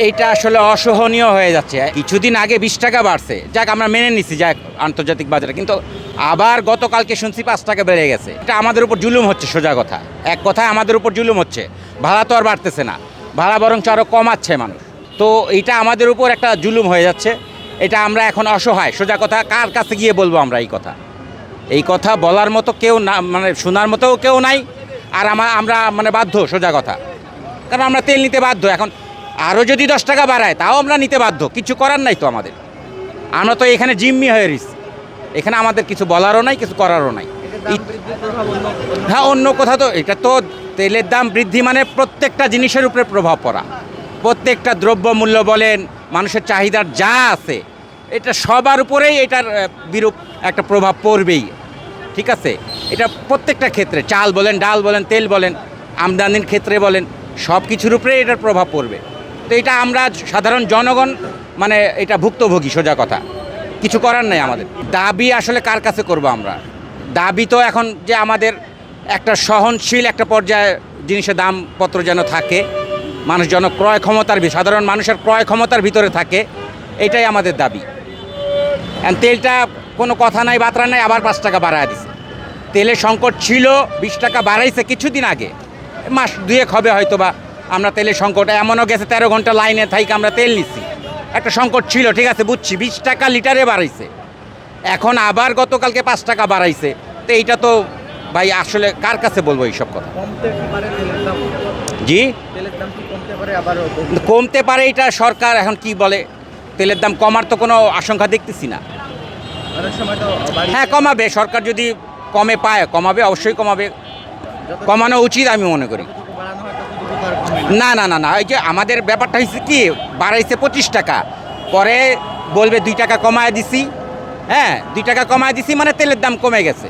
এইটা আসলে অসহনীয় হয়ে যাচ্ছে। কিছুদিন আগে 20 টাকা বাড়ছে, যাক আমরা মেনে নিছি, যাক আন্তর্জাতিক বাজারে, কিন্তু আবার গতকালকে শুনছি 5 টাকা বেড়ে গেছে। এটা আমাদের উপর জুলুম হচ্ছে, সোজা কথা। এক কথায় আমাদের উপর জুলুম হচ্ছে। ভাড়া তো আর বাড়তেছে না, ভাড়া বরং আরও কমাচ্ছে মানুষ। তো এটা আমাদের উপর একটা জুলুম হয়ে যাচ্ছে। এটা আমরা এখন অসহায়, সোজা কথা। কার কাছে গিয়ে বলবো আমরা এই কথা বলার মতো কেউ না, মানে শোনার মতো কেউ নাই। আর আমরা মানে বাধ্য, সোজা কথা। কারণ আমরা তেল নিতে বাধ্য। এখন আরও যদি 10 টাকা বাড়ায় তাও আমরা নিতে বাধ্য, কিছু করার নাই তো আমাদের। আমরা তো এখানে জিম্মি হয়ে রয়েছি, এখানে আমাদের কিছু বলারও নাই, কিছু করারও নাই। হ্যাঁ, অন্য কথা তো, এটা তো তেলের দাম বৃদ্ধি মানে প্রত্যেকটা জিনিসের উপরে প্রভাব পড়া। প্রত্যেকটা দ্রব্য মূল্য বলেন, মানুষের চাহিদার যা আছে, এটা সবার উপরেই এটার বিরূপ একটা প্রভাব পড়বেই। ঠিক আছে, এটা প্রত্যেকটা ক্ষেত্রে, চাল বলেন, ডাল বলেন, তেল বলেন, আমদানির ক্ষেত্রে বলেন, সব কিছুর উপরে এটার প্রভাব পড়বে। তো এটা আমরা সাধারণ জনগণ মানে এটা ভুক্তভোগী, সোজা কথা। কিছু করার নাই আমাদের। দাবি আসলে কার কাছে করব আমরা? দাবি তো এখন যে আমাদের একটা সহনশীল একটা পর্যায়ে জিনিসের দামপত্র যেন থাকে, মানুষ যেন ক্রয় ক্ষমতার, সাধারণ মানুষের ক্রয় ক্ষমতার ভিতরে থাকে, এটাই আমাদের দাবি। তেলটা কোনো কথা নাই, বাতরা নাই, আবার 5 টাকা বাড়ায় দিছে। তেলের সংকট ছিল, 20 টাকা বাড়াইছে কিছুদিন আগে, মাস দুয়েক হবে হয়তো বা। আমরা তেলের সংকট এমনও গেছে 13 ঘন্টা লাইনে থাইকে আমরা তেল নিচ্ছি। একটা সংকট ছিল, ঠিক আছে, বুঝছি। 20 টাকা লিটারে বাড়াইছে, এখন আবার গতকালকে 5 টাকা বাড়াইছে। তো এইটা তো ভাই আসলে কার কাছে বলবো এইসব কথা? জি, কমতে পারে, এটা সরকার এখন কি বলে। তেলের দাম কমার তো কোনো আশঙ্কা দেখতেছি না। হ্যাঁ, কমাবে সরকার, যদি কমে পায় কমাবে, অবশ্যই কমাবে। কমানো উচিত আমি মনে করি। না না না না, এই যে আমাদের ব্যাপারটা হয়েছে কি, বাড়াইছে 25 টাকা, পরে বলবে 2 টাকা কমায় দিছি। হ্যাঁ, 2 টাকা কমায় দিছি মানে তেলের দাম কমে গেছে।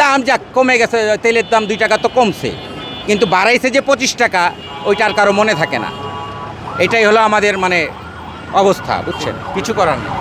দাম যাক কমে গেছে, তেলের দাম 2 টাকা তো কমছে, কিন্তু বাড়াইছে যে 25 টাকা, ওইটা আর কারো মনে থাকে না। এটাই হলো আমাদের মানে অবস্থা, বুঝছেন, কিছু করার নেই।